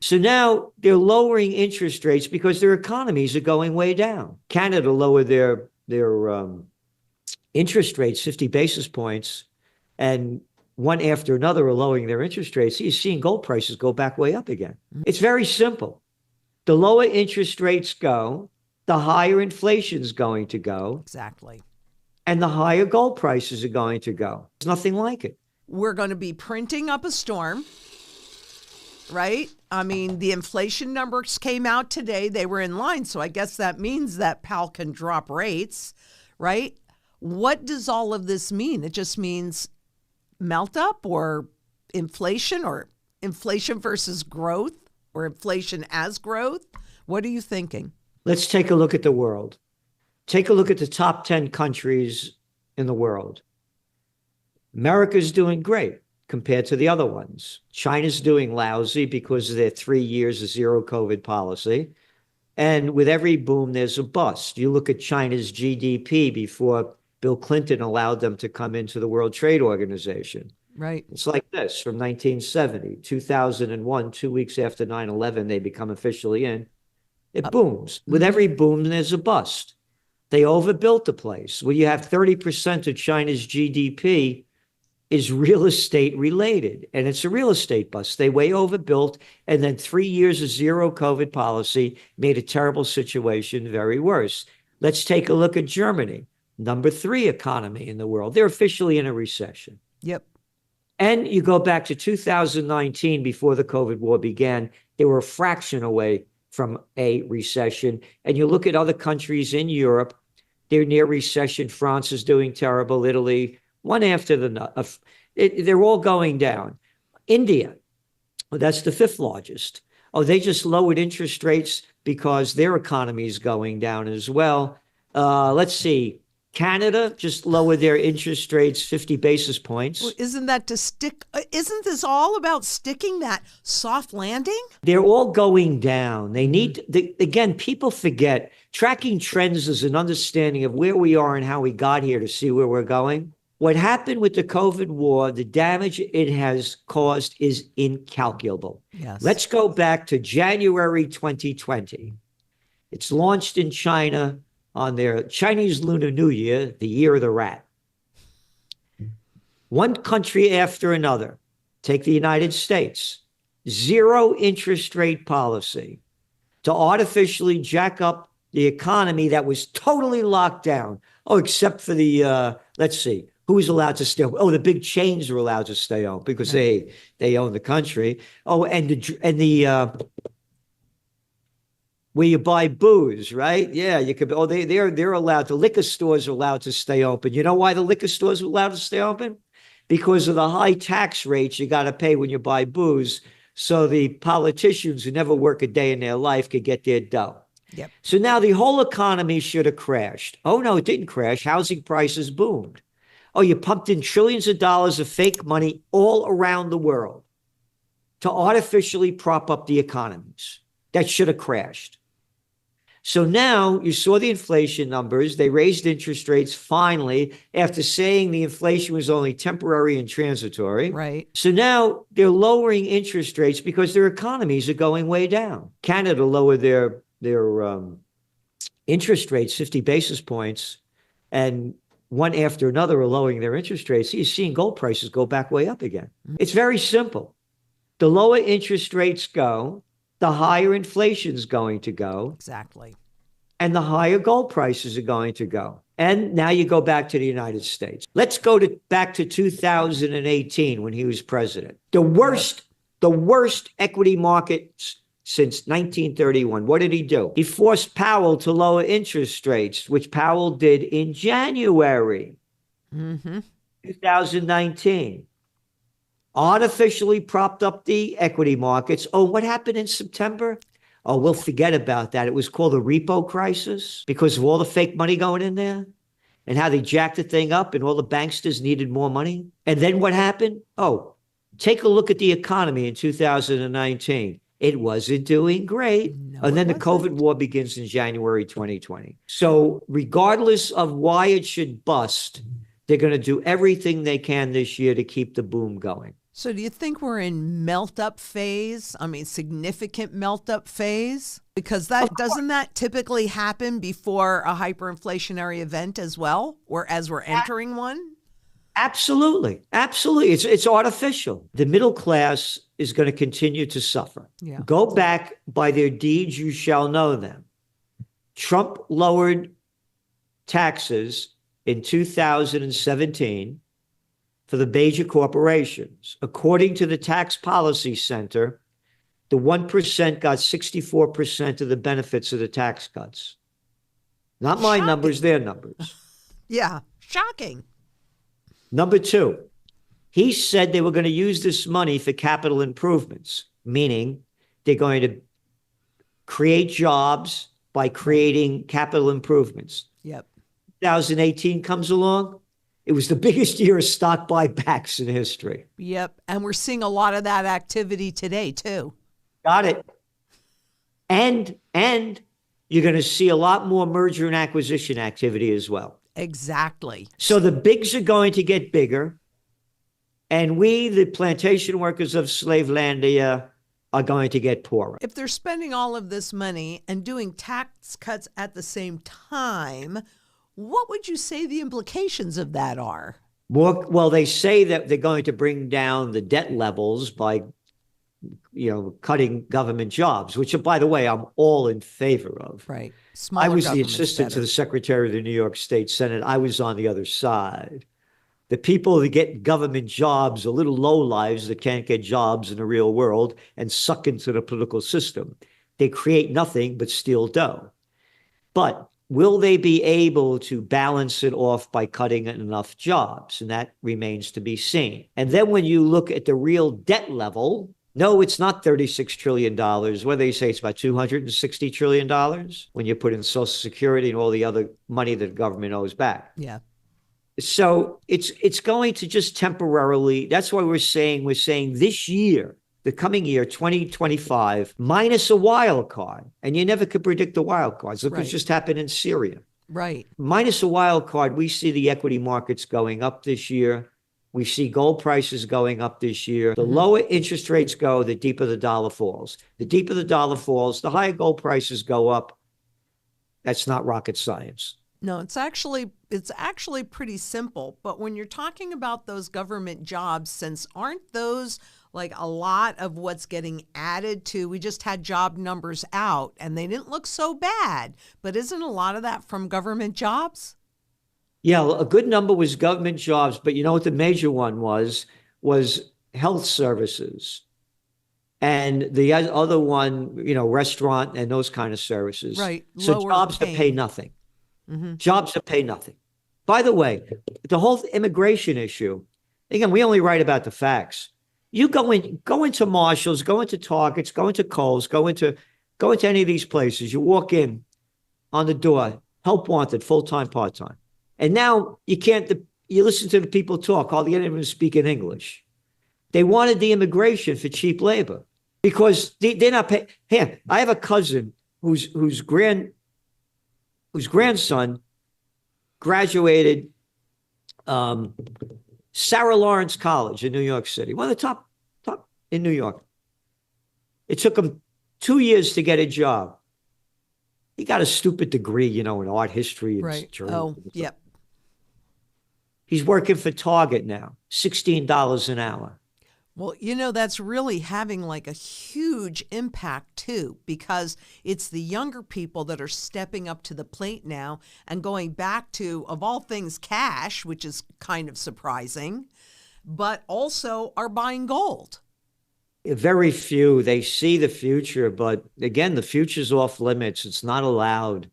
So now they're lowering interest rates because their economies are going way down. Canada lowered their interest rates 50 basis points, and one after another are lowering their interest rates. You're seeing gold prices go back way up again. It's very simple. The lower interest rates go, the higher inflation is going to go. Exactly. And the higher gold prices are going to go. There's nothing like it. We're going to be printing up a storm, right? I mean, the inflation numbers came out today. They were in line. So I guess that means that Powell can drop rates, right? What does all of this mean? It just means melt up or inflation versus growth or inflation as growth. What are you thinking? Let's take a look at the world. Take a look at the top 10 countries in the world. America's doing great compared to the other ones. China's doing lousy because of their 3 years of zero COVID policy. And with every boom, there's a bust. You look at China's GDP before Bill Clinton allowed them to come into the World Trade Organization. Right. It's like this from 1970, 2001, 2 weeks after 9/11, they become officially in. It booms. With every boom, there's a bust. They overbuilt the place. When you have 30% of China's GDP is real estate related, and it's a real estate bust. They way overbuilt, and then 3 years of zero COVID policy made a terrible situation very worse. Let's take a look at Germany, number 3 economy in the world. They're officially in a recession. Yep. And you go back to 2019, before the COVID war began, they were a fraction away from a recession. And you look at other countries in Europe, they're near recession. France is doing terrible. Italy, one after the they're all going down. India, well, that's the 5th largest. Oh, they just lowered interest rates because their economy is going down as well. Let's see. Canada just lowered their interest rates 50 basis points. Well, isn't this all about sticking that soft landing? They're all going down. They need, again, people forget tracking trends is an understanding of where we are and how we got here to see where we're going. What happened with the COVID war, the damage it has caused is incalculable. Yes. Let's go back to January 2020. It's launched in China on their Chinese Lunar New Year, the year of the rat. One country after another, take the United States, zero interest rate policy to artificially jack up the economy that was totally locked down. Oh, except for the, let's see, who was allowed to stay open? Oh, the big chains were allowed to stay open because they own the country. Oh, and the where you buy booze, right? Yeah, you could. Oh, they're allowed. The liquor stores are allowed to stay open. You know why the liquor stores are allowed to stay open? Because of the high tax rates you got to pay when you buy booze. So the politicians who never work a day in their life could get their dough. Yep. So now the whole economy should have crashed. Oh no, it didn't crash. Housing prices boomed. Oh, you pumped in trillions of dollars of fake money all around the world to artificially prop up the economies that should have crashed. So now you saw the inflation numbers. They raised interest rates finally after saying the inflation was only temporary and transitory. Right. So now they're lowering interest rates because their economies are going way down. Canada lowered their interest rates 50 basis points, and one after another are lowering their interest rates. You're seeing gold prices go back way up again. It's very simple. The lower interest rates go, the higher inflation is going to go. Exactly. And the higher gold prices are going to go. And now you go back to the United States. Let's go back to 2018 when he was president. The worst equity markets since 1931. What did he do? He forced Powell to lower interest rates, which Powell did in January 2019. Artificially propped up the equity markets. Oh, what happened in September? Oh, we'll forget about that. It was called the repo crisis because of all the fake money going in there and how they jacked the thing up and all the banksters needed more money. And then what happened? Oh, take a look at the economy in 2019. It wasn't doing great. No, and then the wasn't. COVID war begins in January 2020. So regardless of why it should bust, they're going to do everything they can this year to keep the boom going. So do you think we're in melt-up phase? I mean, significant melt-up phase? Because that doesn't that typically happen before a hyperinflationary event as well, or as we're entering one? Absolutely. Absolutely. It's artificial. The middle class is going to continue to suffer. Yeah. Go back, by their deeds you shall know them. Trump lowered taxes in 2017 for the major corporations. According to the Tax Policy Center, the 1% got 64% of the benefits of the tax cuts. Not my numbers, their numbers. Yeah, shocking. Number two, he said they were going to use this money for capital improvements, meaning they're going to create jobs by creating capital improvements. Yep. 2018 comes along. It was the biggest year of stock buybacks in history. Yep. And we're seeing a lot of that activity today, too. Got it. And you're going to see a lot more merger and acquisition activity as well. Exactly. So the bigs are going to get bigger. And we, the plantation workers of Slavelandia, are going to get poorer. If they're spending all of this money and doing tax cuts at the same time, what would you say the implications of that are? Well, they say that they're going to bring down the debt levels by, cutting government jobs, which, by the way, I'm all in favor of. Right. I was the assistant to the Secretary of the New York State Senate. I was on the other side. The people that get government jobs are little lowlives that can't get jobs in the real world and suck into the political system. They create nothing but steal dough. But will they be able to balance it off by cutting enough jobs? And that remains to be seen. And then when you look at the real debt level, no, it's not $36 trillion. What do they say? It's about $260 trillion when you put in Social Security and all the other money that the government owes back. Yeah. So it's going to just temporarily, that's why we're saying this year, the coming year, 2025, minus a wild card. And you never could predict the wild cards. Look what's just happened in Syria. Right. Minus a wild card, we see the equity markets going up this year. We see gold prices going up this year. The lower interest rates go, the deeper the dollar falls. The deeper the dollar falls, the higher gold prices go up. That's not rocket science. No, it's actually pretty simple. But when you're talking about those government jobs, since aren't those like a lot of what's getting added to, we just had job numbers out and they didn't look so bad, but isn't a lot of that from government jobs? Yeah, a good number was government jobs, but you know what the major one was health services. And the other one, restaurant and those kind of services. Right. So jobs that pay nothing. Jobs that pay nothing. By the way, the whole immigration issue, again, we only write about the facts. You go into Marshalls, go into Targets, go into Kohl's, go into any of these places. You walk in on the door, help wanted, full-time, part-time. And now you listen to the people talk, hardly any of them speak in English. They wanted the immigration for cheap labor because they're not paying. Here, I have a cousin whose grandson graduated Sarah Lawrence College in New York City, one of the top in New York. It took him 2 years to get a job. He got a stupid degree, in art history. Right. Journalism. Yep. He's working for Target now, $16 an hour. Well, that's really having like a huge impact too, because it's the younger people that are stepping up to the plate now and going back to, of all things, cash, which is kind of surprising, but also are buying gold. Very few, they see the future, but again, the future's off limits. It's not allowed.